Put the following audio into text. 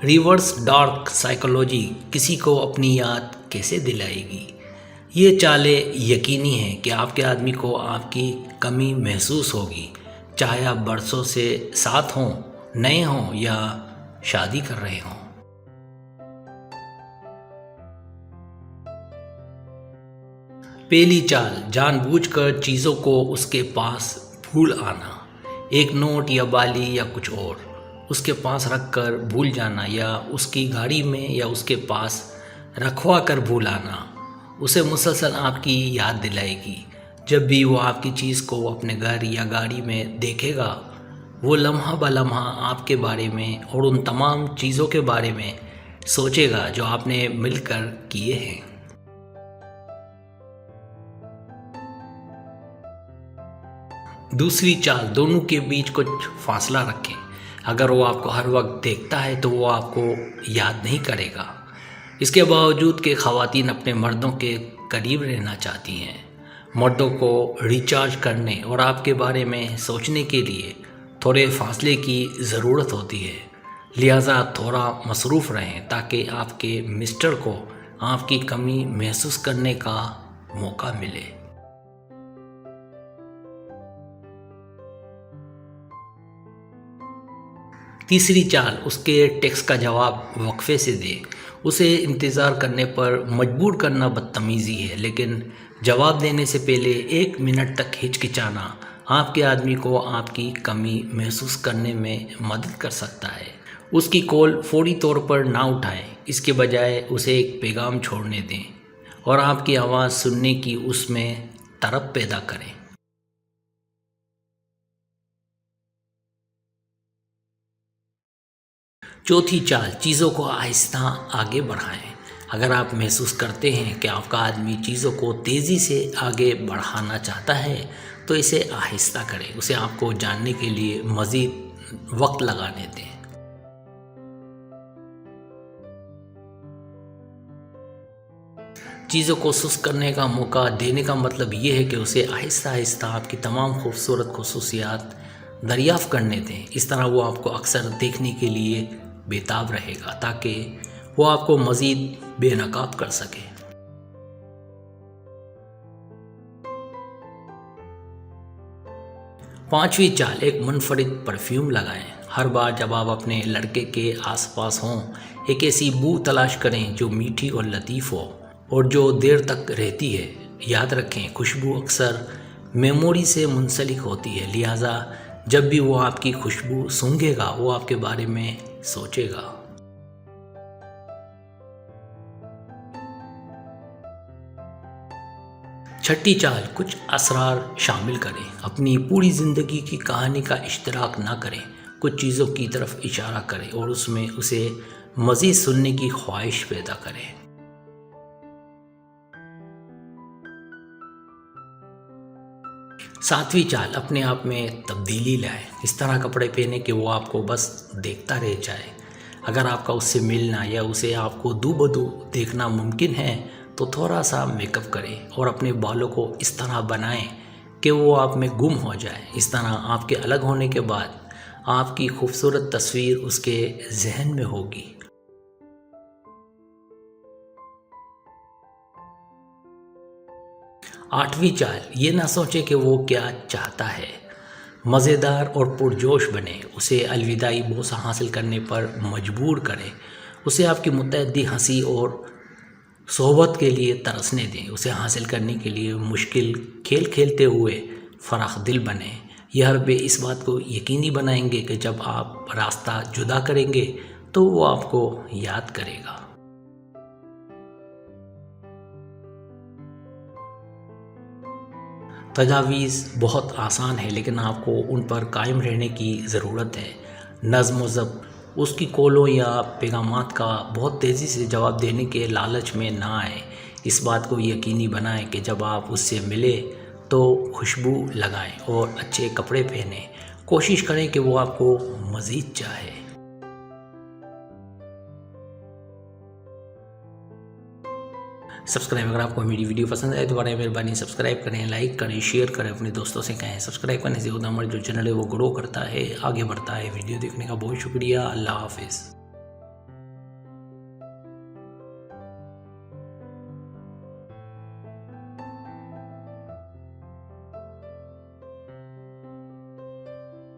Reverse dark psychology کسی کو اپنی یاد کیسے دلائے گی؟ یہ چالیں یقینی ہیں کہ آپ کے آدمی کو آپ کی کمی محسوس ہوگی، چاہے آپ برسوں سے ساتھ ہوں، نئے ہوں یا شادی کر رہے ہوں۔ پہلی چال، جان بوجھ کر چیزوں کو اس کے پاس بھول آنا۔ ایک نوٹ یا بالی یا کچھ اور اس کے پاس رکھ کر بھول جانا، یا اس کی گاڑی میں یا اس کے پاس رکھوا کر بھول آنا اسے مسلسل آپ کی یاد دلائے گی۔ جب بھی وہ آپ کی چیز کو اپنے گھر یا گاڑی میں دیکھے گا، وہ لمحہ بہ لمحہ آپ کے بارے میں اور ان تمام چیزوں کے بارے میں سوچے گا جو آپ نے مل کر کیے ہیں۔ دوسری چال، دونوں کے بیچ کچھ فاصلہ رکھیں۔ اگر وہ آپ کو ہر وقت دیکھتا ہے تو وہ آپ کو یاد نہیں کرے گا، اس کے باوجود کہ خواتین اپنے مردوں کے قریب رہنا چاہتی ہیں۔ مردوں کو ریچارج کرنے اور آپ کے بارے میں سوچنے کے لیے تھوڑے فاصلے کی ضرورت ہوتی ہے، لہٰذا تھوڑا مصروف رہیں تاکہ آپ کے مسٹر کو آپ کی کمی محسوس کرنے کا موقع ملے۔ تیسری چال، اس کے ٹیکسٹ کا جواب وقفے سے دے۔ اسے انتظار کرنے پر مجبور کرنا بدتمیزی ہے، لیکن جواب دینے سے پہلے 1 منٹ تک ہچکچانا آپ کے آدمی کو آپ کی کمی محسوس کرنے میں مدد کر سکتا ہے۔ اس کی کال فوری طور پر نہ اٹھائیں، اس کے بجائے اسے ایک پیغام چھوڑنے دیں اور آپ کی آواز سننے کی اس میں طرب پیدا کریں۔ چوتھی چال، چیزوں کو آہستہ آگے بڑھائیں۔ اگر آپ محسوس کرتے ہیں کہ آپ کا آدمی چیزوں کو تیزی سے آگے بڑھانا چاہتا ہے تو اسے آہستہ کریں، اسے آپ کو جاننے کے لیے مزید وقت لگانے دیں۔ چیزوں کو سست کرنے کا موقع دینے کا مطلب یہ ہے کہ اسے آہستہ آہستہ آپ کی تمام خوبصورت خصوصیات دریافت کرنے دیں۔ اس طرح وہ آپ کو اکثر دیکھنے کے لیے بےتاب رہے گا تاکہ وہ آپ کو مزید بے نقاب کر سکے۔ پانچویں چال، ایک منفرد پرفیوم لگائیں۔ ہر بار جب آپ اپنے لڑکے کے آس پاس ہوں، ایک ایسی بو تلاش کریں جو میٹھی اور لطیف ہو اور جو دیر تک رہتی ہے۔ یاد رکھیں، خوشبو اکثر میموری سے منسلک ہوتی ہے، لہٰذا جب بھی وہ آپ کی خوشبو سونگھے گا وہ آپ کے بارے میں سوچے گا۔ چھٹی چال، کچھ اسرار شامل کریں۔ اپنی پوری زندگی کی کہانی کا اشتراک نہ کریں، کچھ چیزوں کی طرف اشارہ کریں اور اس میں اسے مزید سننے کی خواہش پیدا کریں۔ ساتویں چال، اپنے آپ میں تبدیلی لائیں۔ اس طرح کپڑے پہنے کہ وہ آپ کو بس دیکھتا رہ جائے۔ اگر آپ کا اس سے ملنا یا اسے آپ کو دو بدو دیکھنا ممکن ہے تو تھوڑا سا میک اپ کریں اور اپنے بالوں کو اس طرح بنائیں کہ وہ آپ میں گم ہو جائے۔ اس طرح آپ کے الگ ہونے کے بعد آپ کی خوبصورت تصویر اس کے ذہن میں ہوگی۔ آٹھویں چال، یہ نہ سوچیں کہ وہ کیا چاہتا ہے، مزیدار اور پرجوش بنے، اسے الوداعی بوسہ حاصل کرنے پر مجبور کریں، اسے آپ کی متعدی ہنسی اور صحبت کے لیے ترسنے دیں، اسے حاصل کرنے کے لیے مشکل کھیل کھیلتے ہوئے فراخ دل بنیں۔ یہ حربے اس بات کو یقینی بنائیں گے کہ جب آپ راستہ جدا کریں گے تو وہ آپ کو یاد کرے گا۔ تجاویز بہت آسان ہے، لیکن آپ کو ان پر قائم رہنے کی ضرورت ہے۔ نظم و ضبط، اس کی کالوں یا پیغامات کا بہت تیزی سے جواب دینے کے لالچ میں نہ آئیں۔ اس بات کو یقینی بنائیں کہ جب آپ اس سے ملیں تو خوشبو لگائیں اور اچھے کپڑے پہنیں۔ کوشش کریں کہ وہ آپ کو مزید چاہے۔ سبسکرائب، اگر آپ کو میری ویڈیو پسند آئے تو برائے مہربانی سبسکرائب کریں، لائک کریں، شیئر کریں، اپنے دوستوں سے کہیں۔ سبسکرائب کرنے سے ہمارا جو چینل ہے وہ گرو کرتا ہے، آگے بڑھتا ہے۔ ویڈیو دیکھنے کا بہت شکریہ۔ اللہ حافظ۔